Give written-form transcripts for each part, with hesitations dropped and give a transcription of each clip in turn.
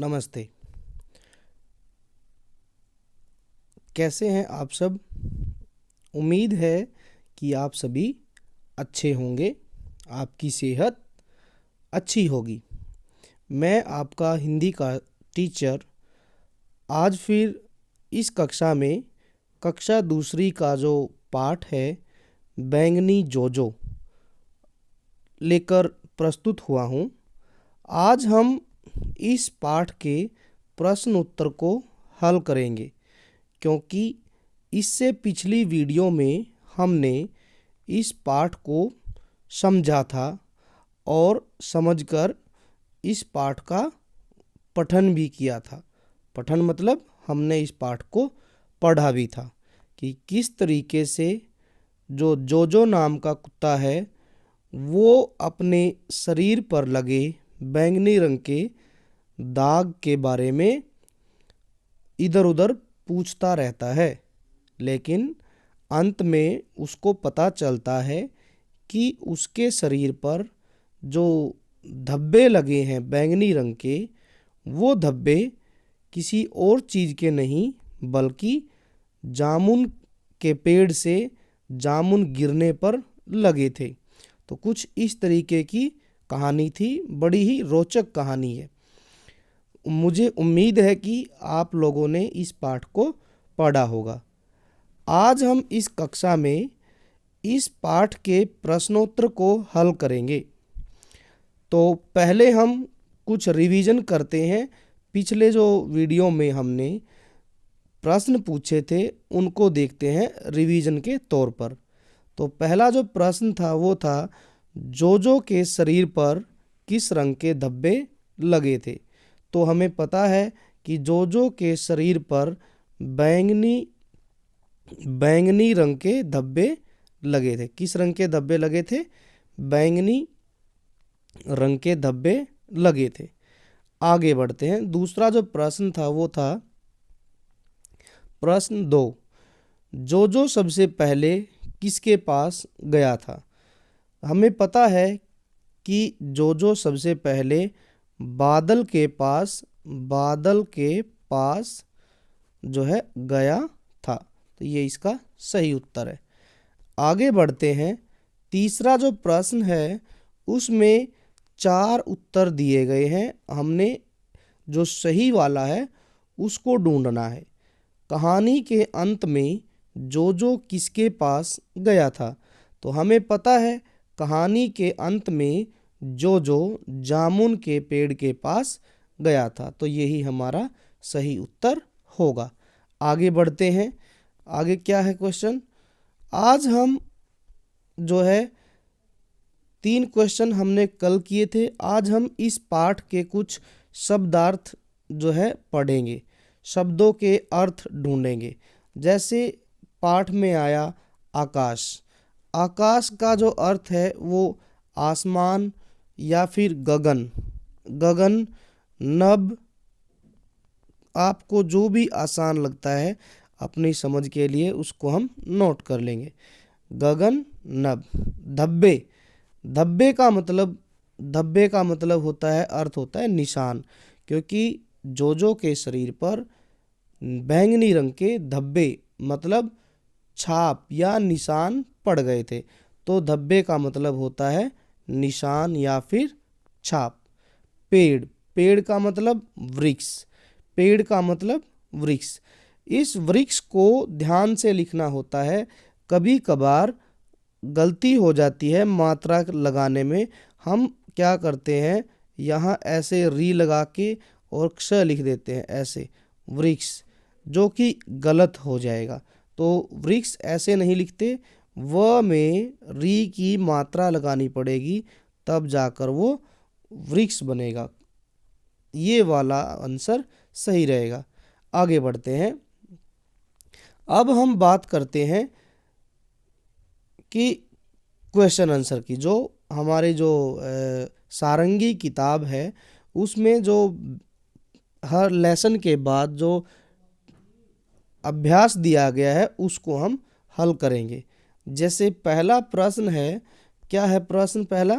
नमस्ते। कैसे हैं आप सब? उम्मीद है कि आप सभी अच्छे होंगे, आपकी सेहत अच्छी होगी। मैं आपका हिंदी का टीचर आज फिर इस कक्षा में कक्षा दूसरी का जो पाठ है बैंगनी जोजो लेकर प्रस्तुत हुआ हूँ। आज हम इस पाठ के प्रश्न उत्तर को हल करेंगे, क्योंकि इससे पिछली वीडियो में हमने इस पाठ को समझा था और समझकर इस पाठ का पठन भी किया था। पठन मतलब हमने इस पाठ को पढ़ा भी था कि किस तरीके से जो जोजो नाम का कुत्ता है वो अपने शरीर पर लगे बैंगनी रंग के दाग के बारे में इधर उधर पूछता रहता है, लेकिन अंत में उसको पता चलता है कि उसके शरीर पर जो धब्बे लगे हैं बैंगनी रंग के, वो धब्बे किसी और चीज़ के नहीं बल्कि जामुन के पेड़ से जामुन गिरने पर लगे थे। तो कुछ इस तरीके की कहानी थी, बड़ी ही रोचक कहानी है। मुझे उम्मीद है कि आप लोगों ने इस पाठ को पढ़ा होगा। आज हम इस कक्षा में इस पाठ के प्रश्नोत्तर को हल करेंगे। तो पहले हम कुछ रिवीजन करते हैं। पिछले जो वीडियो में हमने प्रश्न पूछे थे उनको देखते हैं रिवीजन के तौर पर। तो पहला जो प्रश्न था वो था जोजो के शरीर पर किस रंग के धब्बे लगे थे। तो हमें पता है कि जोजो के शरीर पर बैंगनी रंग के धब्बे लगे थे। किस रंग के धब्बे लगे थे? बैंगनी रंग के धब्बे लगे थे। आगे बढ़ते हैं। दूसरा जो प्रश्न था वो था प्रश्न 2, जोजो सबसे पहले किसके पास गया था। हमें पता है कि जोजो सबसे पहले बादल के पास जो है गया था। तो ये इसका सही उत्तर है। आगे बढ़ते हैं। तीसरा जो प्रश्न है उसमें 4 उत्तर दिए गए हैं। हमने जो सही वाला है उसको ढूंढना है। कहानी के अंत में जोजो किसके पास गया था। तो हमें पता है कहानी के अंत में जोजो जामुन के पेड़ के पास गया था। तो यही हमारा सही उत्तर होगा। आगे बढ़ते हैं। आगे क्या है क्वेश्चन? आज हम जो है 3 क्वेश्चन हमने कल किए थे। आज हम इस पाठ के कुछ शब्दार्थ जो है पढ़ेंगे, शब्दों के अर्थ ढूंढेंगे। जैसे पाठ में आया आकाश। आकाश का जो अर्थ है वो आसमान या फिर गगन, नभ। आपको जो भी आसान लगता है अपनी समझ के लिए उसको हम नोट कर लेंगे। गगन, नभ। धब्बे का मतलब होता है, अर्थ होता है निशान, क्योंकि जोजो के शरीर पर बैंगनी रंग के धब्बे मतलब छाप या निशान पड़ गए थे। तो धब्बे का मतलब होता है निशान या फिर छाप। पेड़ का मतलब वृक्ष। इस वृक्ष को ध्यान से लिखना होता है। कभी कभार गलती हो जाती है मात्रा लगाने में। हम क्या करते हैं, यहाँ ऐसे री लगा के और क्ष लिख देते हैं ऐसे वृक्ष, जो कि गलत हो जाएगा। तो वृक्ष ऐसे नहीं लिखते, व में री की मात्रा लगानी पड़ेगी, तब जाकर वो वृक्ष बनेगा। ये वाला आंसर सही रहेगा। आगे बढ़ते हैं। अब हम बात करते हैं कि क्वेश्चन आंसर की। जो हमारे जो सारंगी किताब है उसमें जो हर लेसन के बाद जो अभ्यास दिया गया है उसको हम हल करेंगे। जैसे पहला प्रश्न है, क्या है प्रश्न पहला?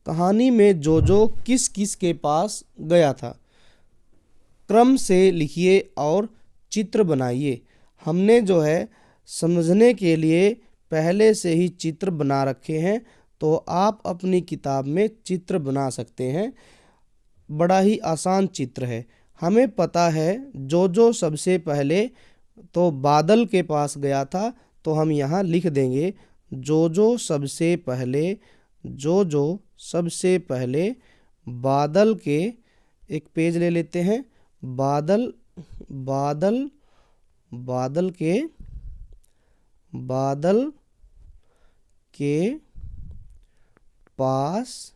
कहानी में जोजो किस किस के पास गया था। क्रम से लिखिए और चित्र बनाइए। हमने जो है समझने के लिए पहले से ही चित्र बना रखे हैं, तो आप अपनी किताब में चित्र बना सकते हैं। बड़ा ही आसान चित्र है। हमें पता है जो सबसे पहले तो बादल के पास गया था, तो हम यहाँ लिख देंगे जो सबसे पहले बादल के, एक पेज ले लेते हैं, बादल के पास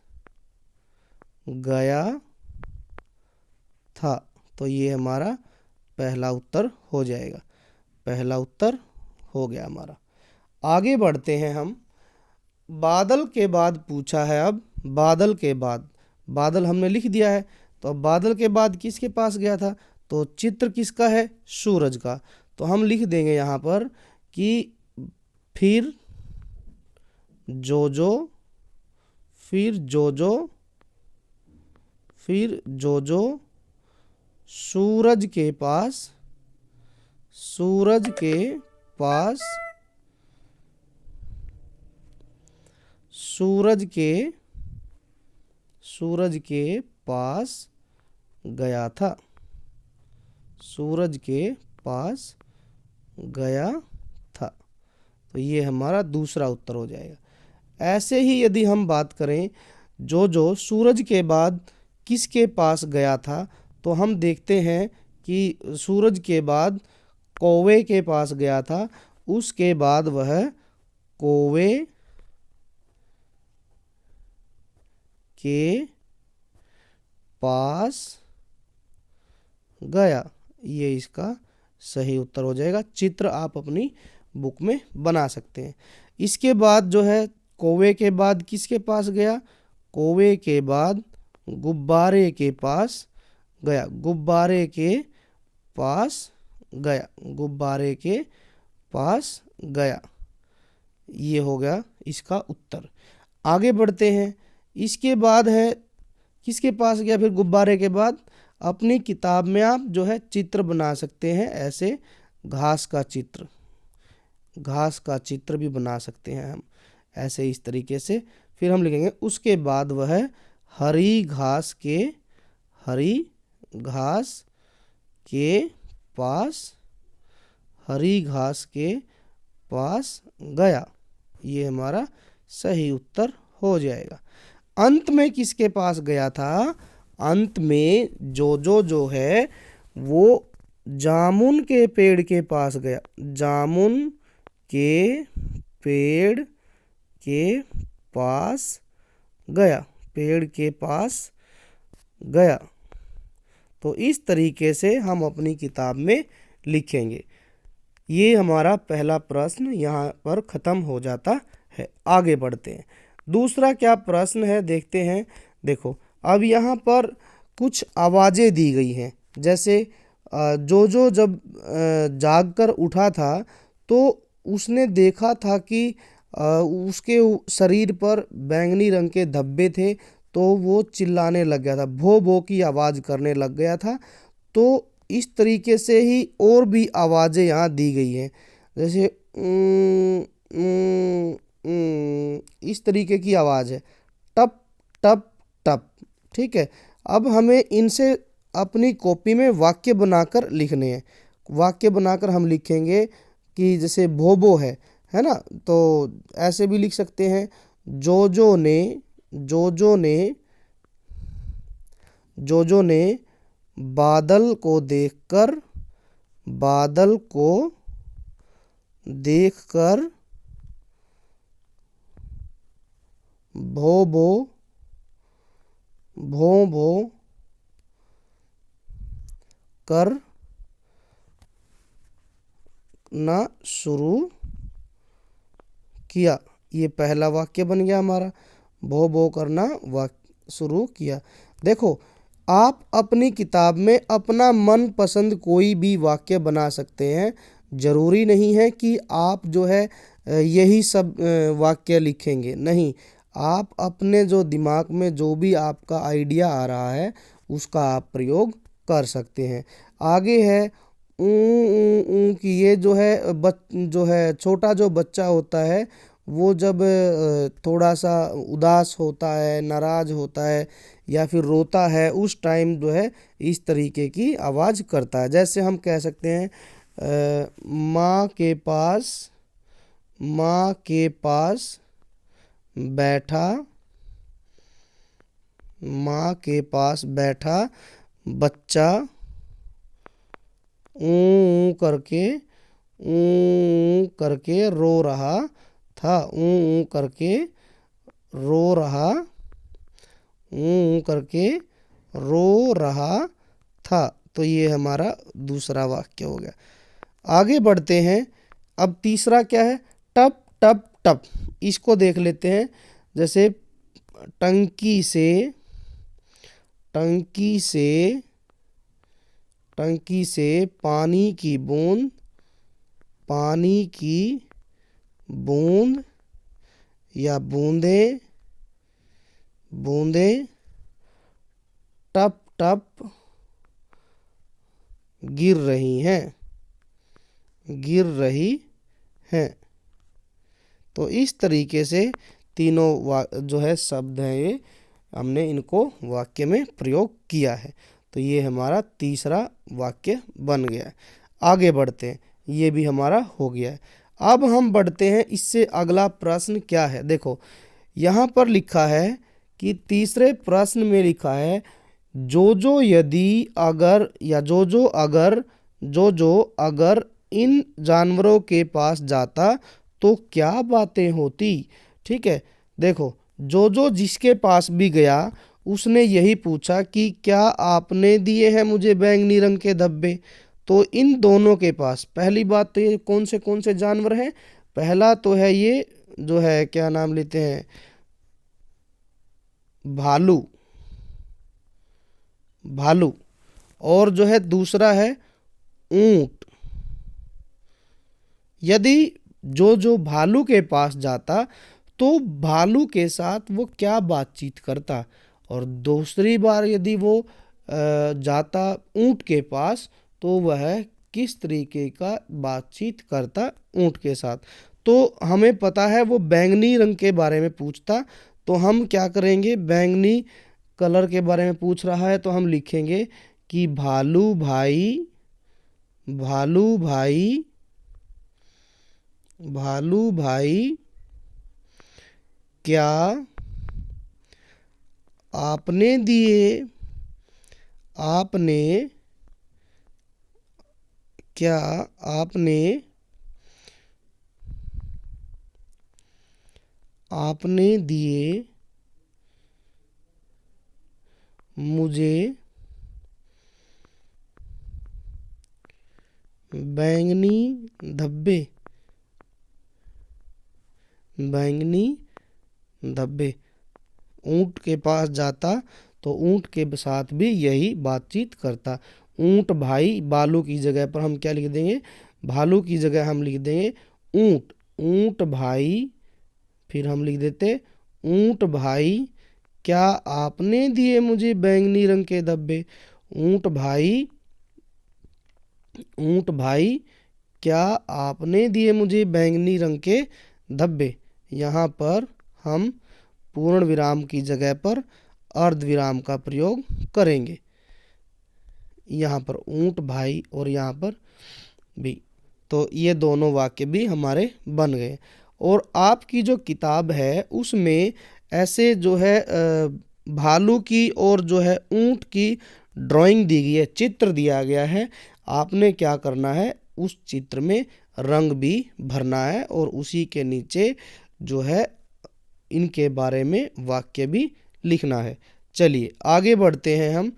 गया था। तो ये हमारा पहला उत्तर हो जाएगा। पहला उत्तर हो गया हमारा। आगे बढ़ते हैं हम। बादल के बाद पूछा है, अब बादल के बाद, बादल हमने लिख दिया है, तो अब बादल के बाद किसके पास गया था, तो चित्र किसका है, सूरज का। तो हम लिख देंगे यहाँ पर कि फिर जो सूरज के पास गया था। तो ये हमारा दूसरा उत्तर हो जाएगा। ऐसे ही यदि हम बात करें जो सूरज के बाद किसके पास गया था, तो हम देखते हैं कि सूरज के बाद कौवे के पास गया था। उसके बाद वह कौवे के पास गया। ये इसका सही उत्तर हो जाएगा। चित्र आप अपनी बुक में बना सकते हैं। इसके बाद जो है कौवे के बाद किसके पास गया, कौवे के बाद गुब्बारे के पास गया। गुब्बारे के पास गया। ये हो गया इसका उत्तर। आगे बढ़ते हैं। इसके बाद है किसके पास गया फिर गुब्बारे के बाद, अपनी किताब में आप जो है चित्र बना सकते हैं। ऐसे घास का चित्र भी बना सकते हैं हम, ऐसे इस तरीके से। फिर हम लिखेंगे उसके बाद वह हरी घास के पास गया। ये हमारा सही उत्तर हो जाएगा। अंत में किसके पास गया था, अंत में जो है वो जामुन के पेड़ के पास गया। जामुन के पेड़ के पास गया। तो इस तरीके से हम अपनी किताब में लिखेंगे। ये हमारा पहला प्रश्न यहाँ पर ख़त्म हो जाता है। आगे बढ़ते हैं। दूसरा क्या प्रश्न है देखते हैं। देखो अब यहाँ पर कुछ आवाज़ें दी गई हैं। जैसे जो जब जाग कर उठा था तो उसने देखा था कि उसके शरीर पर बैंगनी रंग के धब्बे थे, तो वो चिल्लाने लग गया था, भो भो की आवाज़ करने लग गया था। तो इस तरीके से ही और भी आवाज़ें यहाँ दी गई हैं। जैसे इस तरीके की आवाज़ है, टप टप टप। ठीक है। अब हमें इनसे अपनी कॉपी में वाक्य बनाकर लिखने हैं। वाक्य बनाकर हम लिखेंगे कि जैसे भोबो है ना, तो ऐसे भी लिख सकते हैं, जोजो ने बादल को देखकर भों भो करना शुरू किया। ये पहला वाक्य बन गया हमारा, भो करना शुरू किया। देखो आप अपनी किताब में अपना मनपसंद कोई भी वाक्य बना सकते हैं। ज़रूरी नहीं है कि आप जो है यही सब वाक्य लिखेंगे, नहीं। आप अपने जो दिमाग में जो भी आपका आइडिया आ रहा है उसका आप प्रयोग कर सकते हैं। आगे है ऊ ऊ ऊ की, ये जो है छोटा जो बच्चा होता है वो जब थोड़ा सा उदास होता है, नाराज होता है या फिर रोता है, उस टाइम जो है इस तरीके की आवाज़ करता है। जैसे हम कह सकते हैं माँ के पास बैठा, माँ के पास बैठा बच्चा ऊ करके रो रहा था, ऊ करके रो रहा, ऊ करके रो रहा था। तो ये हमारा दूसरा वाक्य हो गया। आगे बढ़ते हैं। अब तीसरा क्या है? टप टप टप। इसको देख लेते हैं। जैसे टंकी से पानी की बूंद या बूंदे टप टप गिर रही हैं। तो इस तरीके से तीनों जो है शब्द हैं, ये हमने इनको वाक्य में प्रयोग किया है। तो ये हमारा तीसरा वाक्य बन गया है। आगे बढ़ते हैं। ये भी हमारा हो गया है। अब हम बढ़ते हैं, इससे अगला प्रश्न क्या है। देखो यहाँ पर लिखा है कि तीसरे प्रश्न में लिखा है जो यदि अगर या जो अगर इन जानवरों के पास जाता तो क्या बातें होती। ठीक है, देखो जो जिसके पास भी गया उसने यही पूछा कि क्या आपने दिए हैं मुझे बैंगनी रंग के धब्बे। तो इन दोनों के पास पहली बात तो ये कौन से जानवर हैं। पहला तो है ये जो है, क्या नाम लेते हैं, भालू। और जो है दूसरा है ऊंट। यदि जो भालू के पास जाता तो भालू के साथ वो क्या बातचीत करता, और दूसरी बार यदि वो जाता ऊंट के पास तो वह किस तरीके का बातचीत करता ऊंट के साथ। तो हमें पता है वो बैंगनी रंग के बारे में पूछता, तो हम क्या करेंगे, बैंगनी कलर के बारे में पूछ रहा है तो हम लिखेंगे कि भालू भाई क्या आपने दिए मुझे बैंगनी धब्बे। ऊंट के पास जाता तो ऊंट के साथ भी यही बातचीत करता। ऊंट भाई, बालू की जगह पर हम क्या लिख देंगे, भालू की जगह हम लिख देंगे ऊंट भाई। फिर हम लिख देते ऊंट भाई क्या आपने दिए मुझे बैंगनी रंग के धब्बे। ऊंट भाई क्या आपने दिए मुझे बैंगनी रंग के धब्बे। यहाँ पर हम पूर्ण विराम की जगह पर अर्ध विराम का प्रयोग करेंगे। यहाँ पर ऊंट भाई और यहाँ पर भी। तो ये दोनों वाक्य भी हमारे बन गए। और आपकी जो किताब है उसमें ऐसे जो है भालू की और जो है ऊंट की ड्राइंग दी गई है, चित्र दिया गया है। आपने क्या करना है, उस चित्र में रंग भी भरना है और उसी के नीचे जो है इनके बारे में वाक्य भी लिखना है। चलिए आगे बढ़ते हैं हम।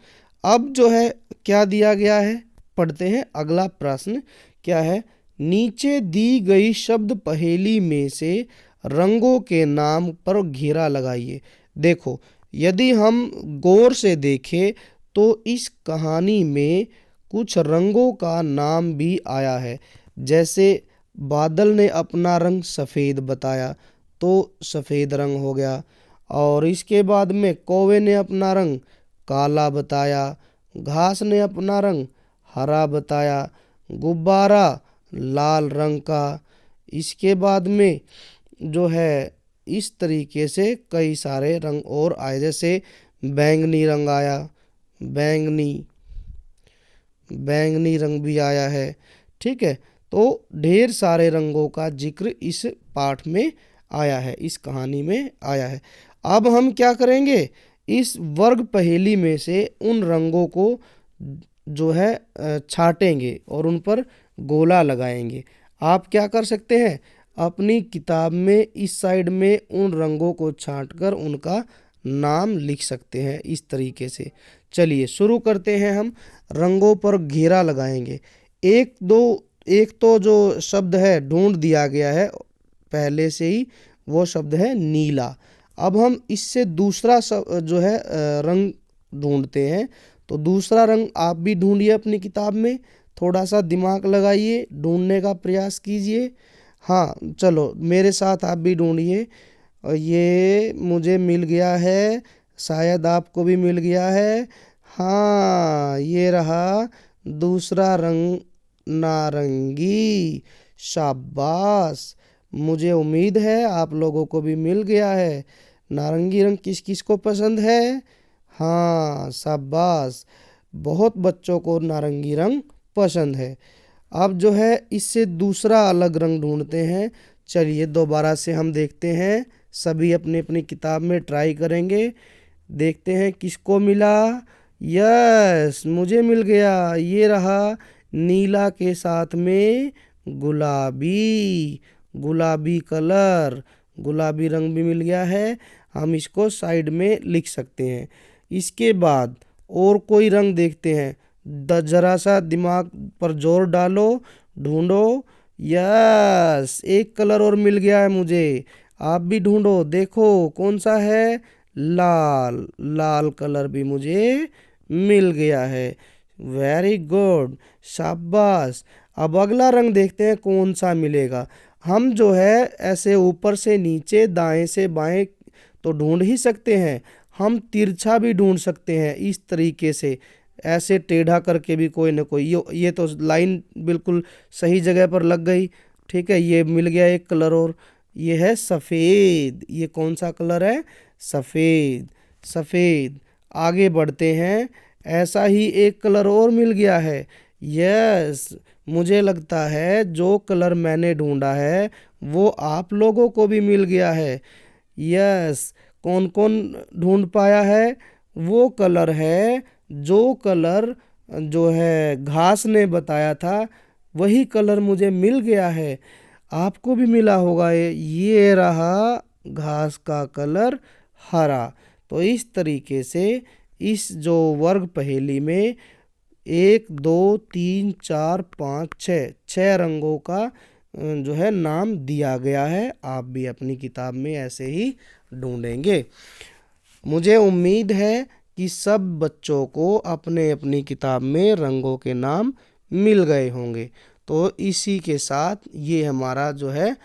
अब जो है क्या दिया गया है, पढ़ते हैं अगला प्रश्न क्या है। नीचे दी गई शब्द पहेली में से रंगों के नाम पर घेरा लगाइए। देखो यदि हम गौर से देखें तो इस कहानी में कुछ रंगों का नाम भी आया है। जैसे बादल ने अपना रंग सफ़ेद बताया तो सफ़ेद रंग हो गया। और इसके बाद में कौवे ने अपना रंग काला बताया, घास ने अपना रंग हरा बताया, गुब्बारा लाल रंग का। इसके बाद में जो है इस तरीके से कई सारे रंग और आए, जैसे बैंगनी रंग आया, बैंगनी बैंगनी रंग भी आया है। ठीक है, तो ढेर सारे रंगों का जिक्र इस पाठ में आया है, इस कहानी में आया है। अब हम क्या करेंगे, इस वर्ग पहेली में से उन रंगों को जो है छाटेंगे और उन पर गोला लगाएंगे। आप क्या कर सकते हैं, अपनी किताब में इस साइड में उन रंगों को छांटकर उनका नाम लिख सकते हैं इस तरीके से। चलिए शुरू करते हैं। हम रंगों पर घेरा लगाएंगे। एक तो जो शब्द है ढूंढ दिया गया है पहले से ही, वो शब्द है नीला। अब हम इससे दूसरा जो है रंग ढूंढते हैं। तो दूसरा रंग आप भी ढूंढिए अपनी किताब में, थोड़ा सा दिमाग लगाइए, ढूंढने का प्रयास कीजिए। हाँ चलो मेरे साथ आप भी ढूंढिए। ये मुझे मिल गया है, शायद आपको भी मिल गया है। हाँ ये रहा दूसरा रंग, नारंगी। शाबाश, मुझे उम्मीद है आप लोगों को भी मिल गया है। नारंगी रंग किस किस को पसंद है? हाँ शाबाश, बहुत बच्चों को नारंगी रंग पसंद है। अब जो है इससे दूसरा अलग रंग ढूंढते हैं। चलिए दोबारा से हम देखते हैं, सभी अपनी अपनी किताब में ट्राई करेंगे, देखते हैं किसको मिला। यस, मुझे मिल गया, ये रहा नीला के साथ में गुलाबी, गुलाबी कलर, गुलाबी रंग भी मिल गया है। हम इसको साइड में लिख सकते हैं। इसके बाद और कोई रंग देखते हैं। जरा सा दिमाग पर जोर डालो, ढूंढो। यस, एक कलर और मिल गया है मुझे, आप भी ढूंढो, देखो कौन सा है। लाल, लाल कलर भी मुझे मिल गया है। वेरी गुड, शाबाश। अब अगला रंग देखते हैं कौन सा मिलेगा। हम जो है ऐसे ऊपर से नीचे, दाएं से बाएं तो ढूंढ ही सकते हैं, हम तिरछा भी ढूंढ सकते हैं इस तरीके से, ऐसे टेढ़ा करके भी कोई ना कोई। ये तो लाइन बिल्कुल सही जगह पर लग गई। ठीक है, ये मिल गया एक कलर और, ये है सफ़ेद। ये कौन सा कलर है? सफ़ेद, सफ़ेद। आगे बढ़ते हैं, ऐसा ही एक कलर और मिल गया है। यस, मुझे लगता है जो कलर मैंने ढूंढा है वो आप लोगों को भी मिल गया है। यस, कौन कौन ढूंढ पाया है? वो कलर है जो कलर जो है घास ने बताया था, वही कलर मुझे मिल गया है। आपको भी मिला होगा। ये रहा घास का कलर हरा। तो इस तरीके से इस जो वर्ग पहेली में 1 2 3 4 5 6 रंगों का जो है नाम दिया गया है। आप भी अपनी किताब में ऐसे ही ढूंढेंगे। मुझे उम्मीद है कि सब बच्चों को अपने अपनी किताब में रंगों के नाम मिल गए होंगे। तो इसी के साथ ये हमारा जो है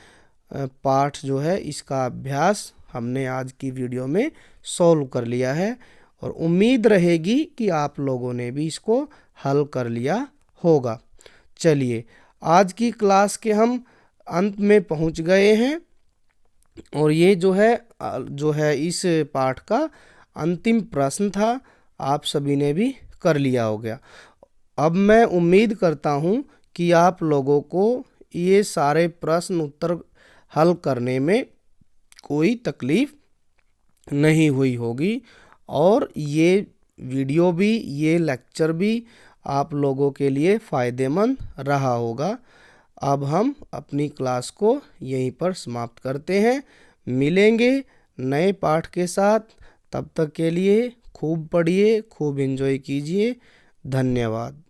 पाठ जो है इसका अभ्यास हमने आज की वीडियो में सॉल्व कर लिया है, और उम्मीद रहेगी कि आप लोगों ने भी इसको हल कर लिया होगा। चलिए आज की क्लास के हम अंत में पहुंच गए हैं, और ये जो है इस पाठ का अंतिम प्रश्न था, आप सभी ने भी कर लिया हो गया। अब मैं उम्मीद करता हूँ कि आप लोगों को ये सारे प्रश्न उत्तर हल करने में कोई तकलीफ नहीं हुई होगी, और ये वीडियो भी, ये लेक्चर भी आप लोगों के लिए फ़ायदेमंद रहा होगा। अब हम अपनी क्लास को यहीं पर समाप्त करते हैं। मिलेंगे नए पाठ के साथ, तब तक के लिए खूब पढ़िए, खूब एंजॉय कीजिए। धन्यवाद।